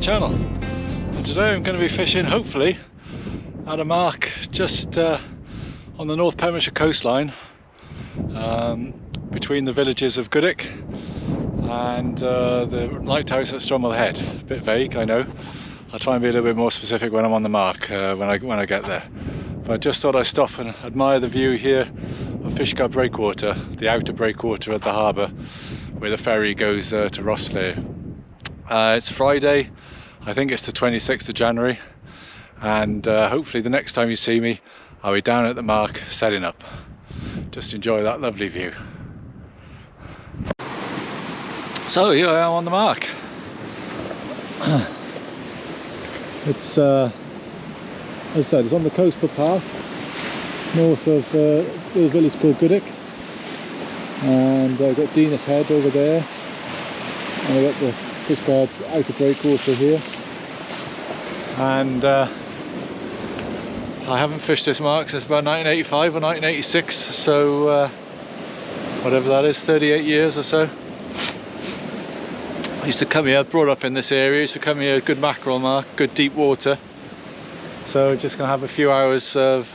channel. And today I'm going to be fishing, hopefully, at a mark just on the North Pembrokeshire coastline, between the villages of Goodwick and the lighthouse at Strumble Head. A bit vague, I know. I'll try and be a little bit more specific when I'm on the mark, when I get there. But I just thought I'd stop and admire the view here of Fishguard Breakwater, the outer breakwater at the harbour, where the ferry goes to Rosslare. It's Friday, I think it's the 26th of January, and hopefully the next time you see me, I'll be down at the mark setting up. Just enjoy that lovely view. So here I am on the mark. It's, as I said, it's on the coastal path, north of a little village called Goodwick, and I've got Dinas Head over there, and I've got the Fishguard outer breakwater here, and I haven't fished this mark since about 1985 or 1986, so whatever that is, 38 years or so. I used to come here, brought up in this area, used to come here, good mackerel mark, good deep water. So just gonna have a few hours of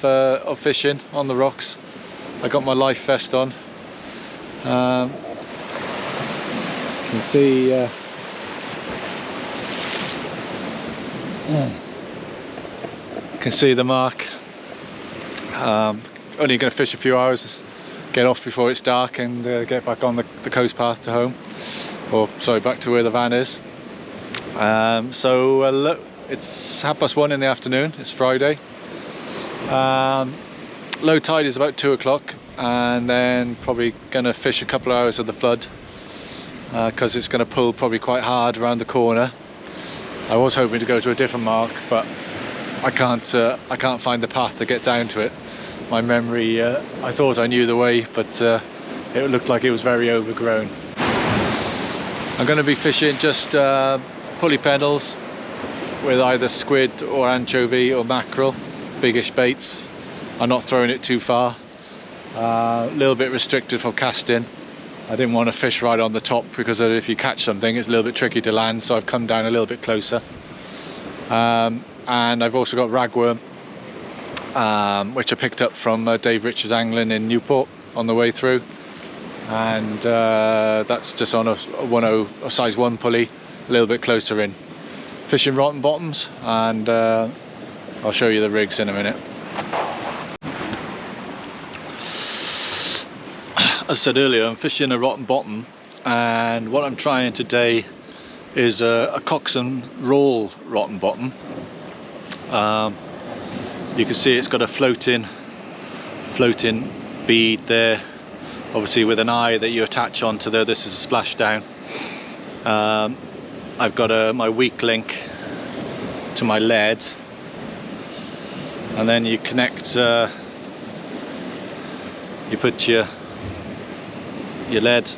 fishing on the rocks. I got my life vest on. You can see the mark. Only going to fish a few hours, get off before it's dark, and get back on the coast path to home, or sorry, back to where the van is. Look, it's 1:30 in the afternoon. It's Friday. Low tide is about 2 o'clock, and then probably going to fish a couple of hours of the flood, because it's going to pull probably quite hard around the corner. I was hoping to go to a different mark, but I can't find the path to get down to it. My memory, I thought I knew the way, but it looked like it was very overgrown. I'm going to be fishing just pulley pennels with either squid or anchovy or mackerel, biggish baits. I'm not throwing it too far. A little bit restricted for casting. I didn't want to fish right on the top, because if you catch something it's a little bit tricky to land, so I've come down a little bit closer. And I've also got ragworm, which I picked up from Dave Richards Angling in Newport on the way through, and that's just on a size 1 pulley, a little bit closer in. Fishing rotten bottoms, and I'll show you the rigs in a minute. As I said earlier, I'm fishing a rotten bottom, and what I'm trying today is a Cox and Rawle rotten bottom. You can see it's got a floating bead there, obviously with an eye that you attach onto there. This is a splashdown. I've got my weak link to my lead, and then you connect, you put your lead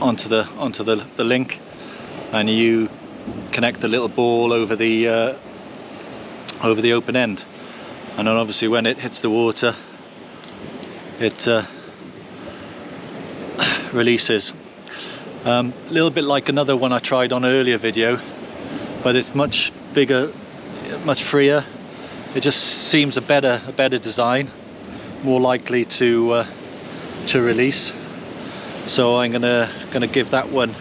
onto the link, and you connect the little ball over the open end, and then obviously when it hits the water it releases. A little bit like another one I tried on an earlier video, but it's much bigger, much freer. It just seems a better design, more likely to release. So I'm gonna give that one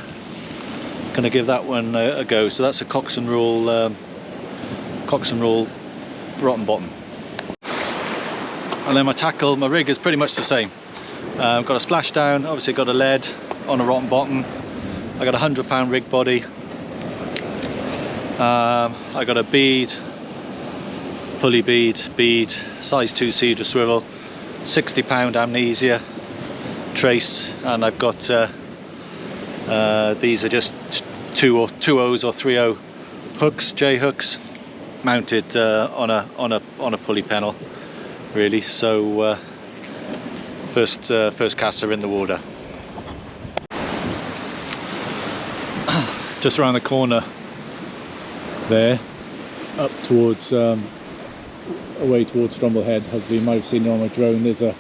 a go. So that's a Cox and Rawle rotten bottom. And then my rig is pretty much the same. I've got a splashdown, obviously got a lead on a rotten bottom. I got a £100 rig body. I got a bead, pulley bead, size 2 cedar swivel, £60 amnesia trace, and I've got these are just 2 O's or 3 O hooks, J hooks, mounted on a pulley pennel, really. So first caster in the water. Just around the corner there, up towards away towards Strumble Head. Hopefully you might have seen it on my drone. There's a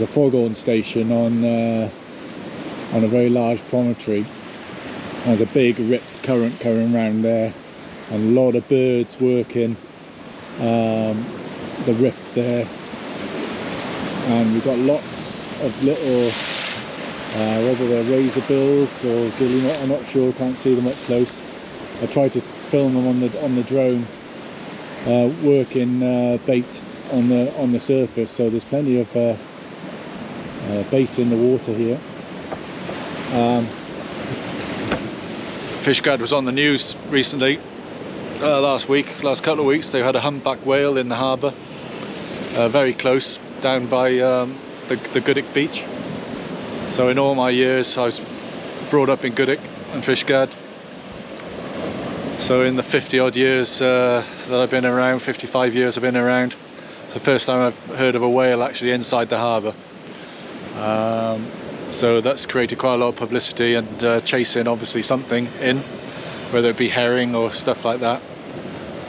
foghorn station on a very large promontory, There's a big rip current coming around there, and a lot of birds working the rip there. And we've got lots of little, whether they're razorbills or guillemot, I'm not sure, can't see them up close. I tried to film them on the drone, working bait on the surface, so there's plenty of bait in the water here. Fishguard was on the news recently, last couple of weeks. They had a humpback whale in the harbour, very close, down by the Goodwick beach. So in all my years, I was brought up in Goodwick and Fishguard. So in the 50 odd years that I've been around, 55 years I've been around, it's the first time I've heard of a whale actually inside the harbour. So that's created quite a lot of publicity, and chasing obviously something in, whether it be herring or stuff like that.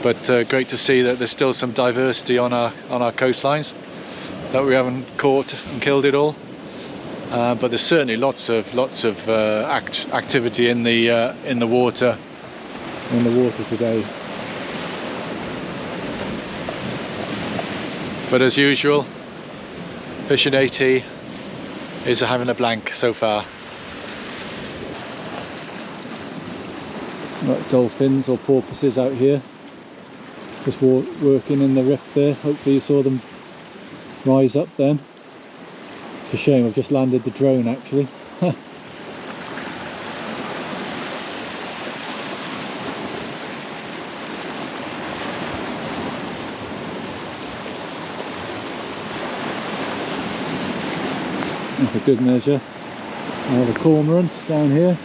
But great to see that there's still some diversity on our coastlines, that we haven't caught and killed it all. But there's certainly lots of activity in the water today. But as usual, fishing AT is having a blank so far. Got dolphins or porpoises out here, just working in the rip there. Hopefully you saw them rise up then. It's a shame I've just landed the drone actually. For good measure. I have a cormorant down here,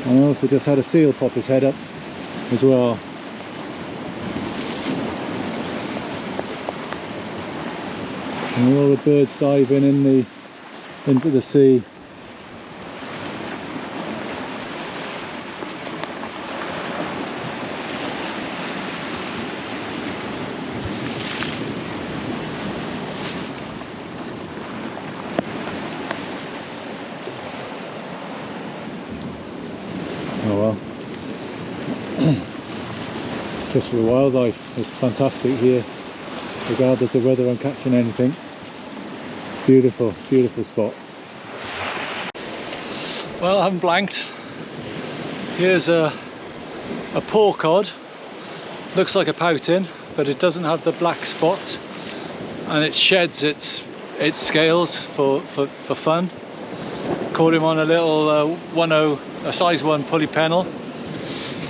and I also just had a seal pop his head up as well. And all the birds diving into the sea. Oh well. Just for the wildlife, it's fantastic here, regardless of whether I'm catching anything. Beautiful, beautiful spot. Well, I haven't blanked. Here's a paw cod. Looks like a pouting, but it doesn't have the black spot, and it sheds its scales for fun. Caught him on a little a size 1 pulley pennel.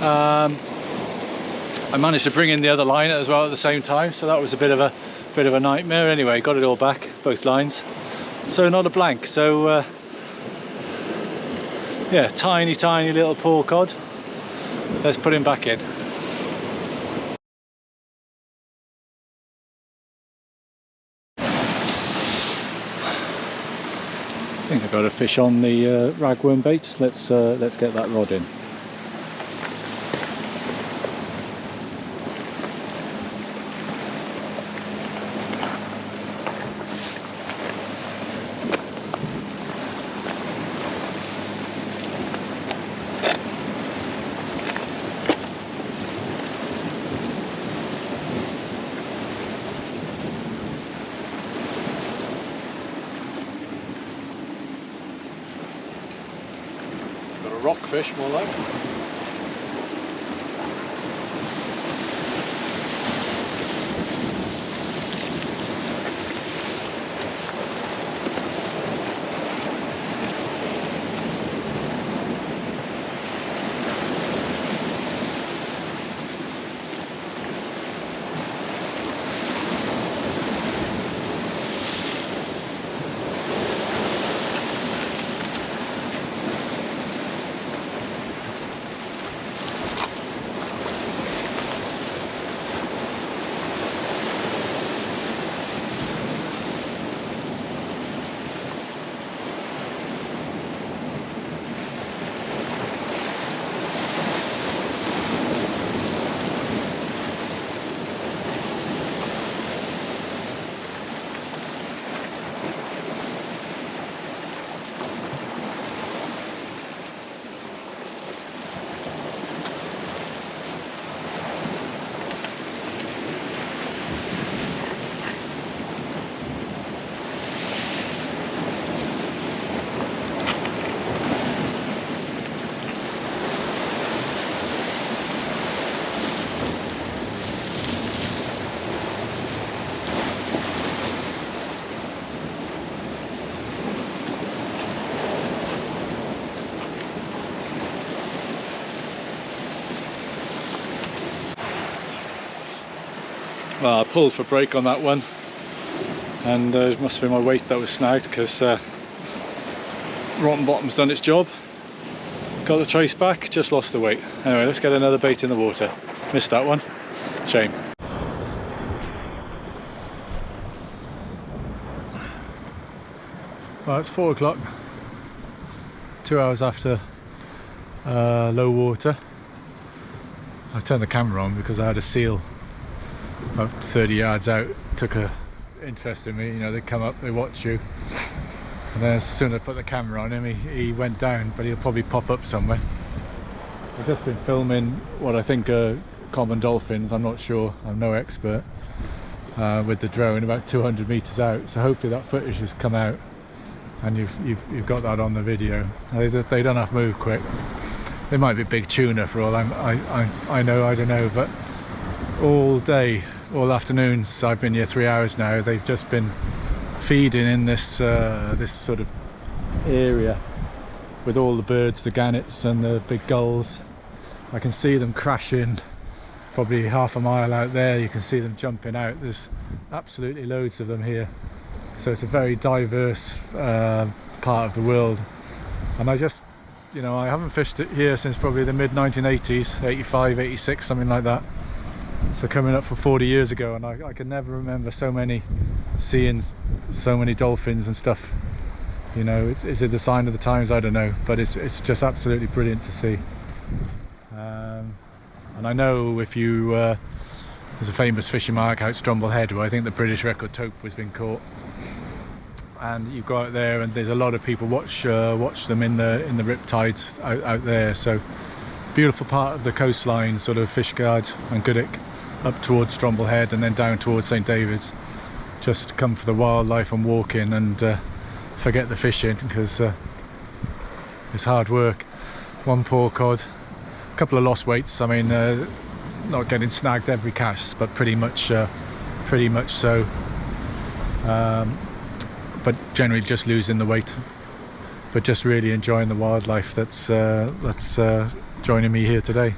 I managed to bring in the other line as well at the same time, so that was a bit of a nightmare. Anyway, got it all back, both lines, so not a blank. So yeah, tiny little paw cod. Let's put him back in. I think I've got a fish on the ragworm bait. Let's get that rod in. Rockfish, more like. Well, I pulled for brake on that one, and it must have been my weight that was snagged, because rotten bottom's done its job. Got the trace back, just lost the weight. Anyway, let's get another bait in the water. Missed that one, shame. Well, it's 4 o'clock, 2 hours after low water. I turned the camera on because I had a seal about 30 yards out. Took a interest in me, you know, they come up, they watch you, and then as soon as I put the camera on him, he went down, but he'll probably pop up somewhere. I've just been filming what I think are common dolphins, I'm not sure, I'm no expert, with the drone about 200 meters out, so hopefully that footage has come out and you've got that on the video. They don't have to move quick. They might be big tuna for all I know, I don't know, but all day, all afternoons, I've been here 3 hours now, they've just been feeding in this this sort of area with all the birds, the gannets and the big gulls. I can see them crashing probably half a mile out there. You can see them jumping out. There's absolutely loads of them here, so it's a very diverse part of the world. And I just, you know, I haven't fished it here since probably the mid 1980s, 85, 86, something like that. So coming up for 40 years ago, and I can never remember seeing so many dolphins and stuff. You know, is it the sign of the times? I don't know, but it's just absolutely brilliant to see. And I know if you there's a famous fishing mark out Strumble Head where I think the British record tope has been caught, and you go out there and there's a lot of people watch them in the riptides out there. So beautiful part of the coastline, sort of Fishguard and Goodwick, up towards Strumble Head and then down towards St David's. Just come for the wildlife and walk in and forget the fishing, because it's hard work. One poor cod, a couple of lost weights. I mean, not getting snagged every cast, but pretty much so. But generally just losing the weight. But just really enjoying the wildlife that's joining me here today.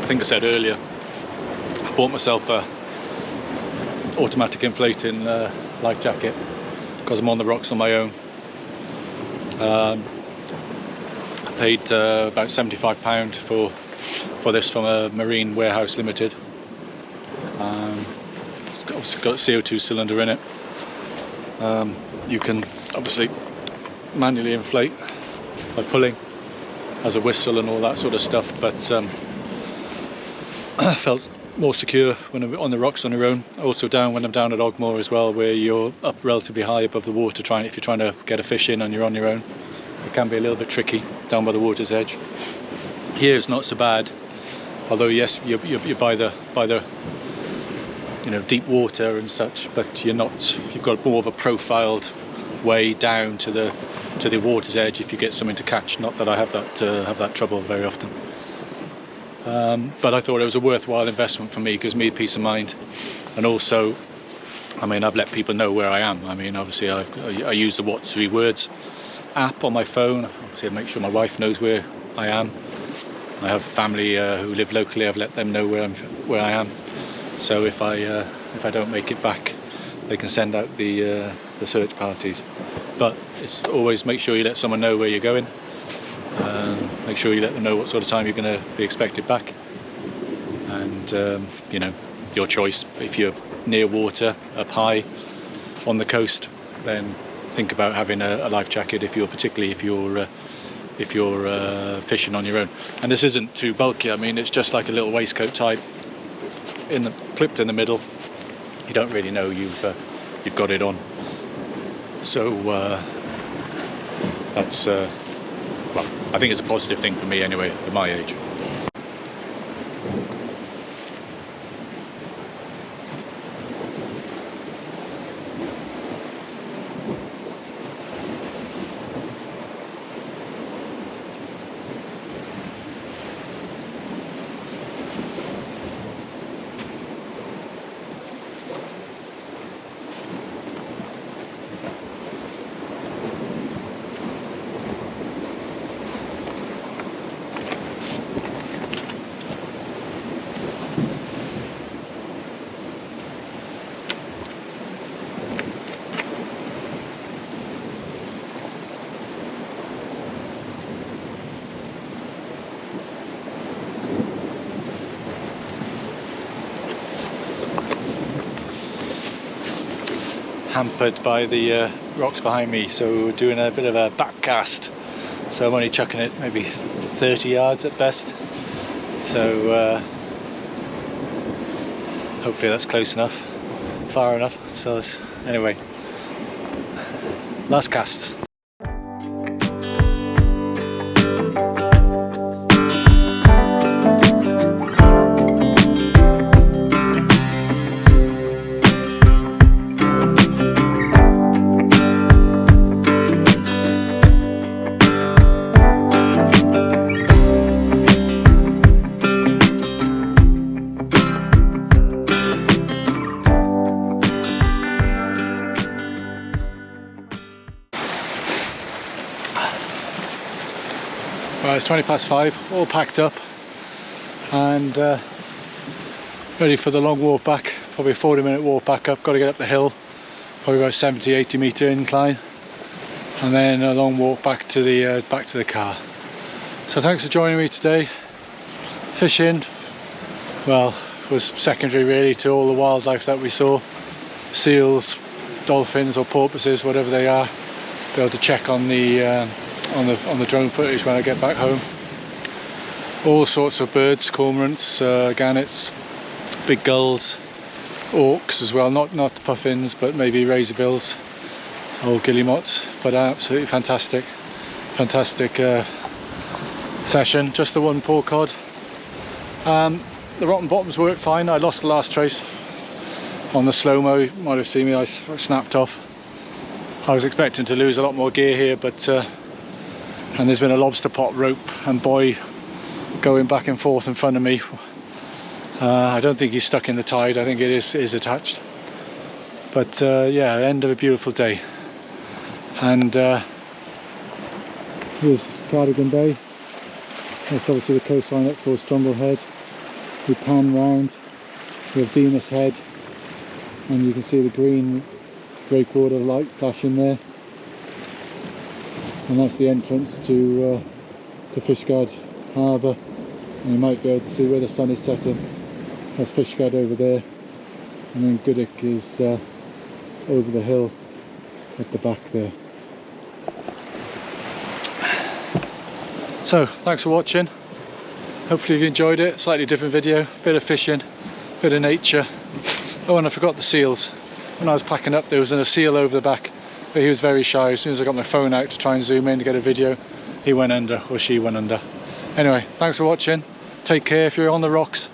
I think I said earlier, I bought myself a automatic inflating life jacket because I'm on the rocks on my own. I paid about £75 for this from a Marine Warehouse Limited. It's obviously got a CO2 cylinder in it. You can obviously manually inflate by pulling, has a whistle and all that sort of stuff, but I felt more secure when I'm on the rocks on your own. Also when I'm down at Ogmore as well, where you're up relatively high above the water, if you're trying to get a fish in and you're on your own, it can be a little bit tricky down by the water's edge. Here it's not so bad, although yes, you're by the deep water and such, but you've got more of a profiled way down to the water's edge if you get something to catch. Not that I have that trouble very often. But I thought it was a worthwhile investment for me, gives me peace of mind, and also, I mean, I've let people know where I am. I mean, obviously I use the What 3 Words app on my phone. Obviously I make sure my wife knows where I am. I have family who live locally. I've let them know where I am. So if I don't make it back, they can send out the search parties. But it's always make sure you let someone know where you're going. Make sure you let them know what sort of time you're going to be expected back, and your choice. If you're near water, up high on the coast, then think about having a life jacket. Particularly if you're fishing on your own. And this isn't too bulky. I mean, it's just like a little waistcoat type, clipped in the middle. You don't really know you've got it on. So that's well, I think it's a positive thing for me anyway, at my age. Hampered by the rocks behind me, so we're doing a bit of a back cast, so I'm only chucking it maybe 30 yards at best, so hopefully that's close enough, far enough. So anyway, last cast. Well, it's 5:20, all packed up and ready for the long walk back. Probably a 40-minute walk back up. Got to get up the hill, probably about 70-80 metre incline, and then a long walk back to the car. So thanks for joining me today. Fishing, well, was secondary really to all the wildlife that we saw. Seals, dolphins or porpoises, whatever they are. Be able to check on the drone footage when I get back home. All sorts of birds, cormorants, gannets, big gulls, auks as well, not puffins but maybe razorbills or guillemots, but absolutely fantastic session. Just the one poor cod. The rotten bottoms worked fine. I lost the last trace on the slow-mo. You might have seen me, I snapped off. I was expecting to lose a lot more gear here, but and there's been a lobster pot rope and buoy going back and forth in front of me. I don't think he's stuck in the tide. I think it is attached. But yeah, end of a beautiful day. And here's Cardigan Bay. That's obviously the coastline up towards Strumble Head. we pan round, we have Demas Head, and you can see the green breakwater light flashing there, and that's the entrance to Fishguard Harbour, and you might be able to see where the sun is setting. That's Fishguard over there, and then Goodwick is over the hill at the back there. So thanks for watching, hopefully you enjoyed it. Slightly different video, bit of fishing, bit of nature. Oh, and I forgot the seals. When I was packing up there was a seal over the back, but he was very shy. As soon as I got my phone out to try and zoom in to get a video, he went under, or she went under. Anyway, thanks for watching, take care. If you're on the rocks,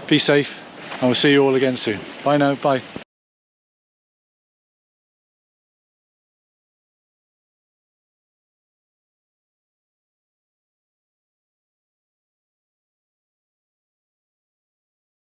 be safe, and we'll see you all again soon. Bye now, bye.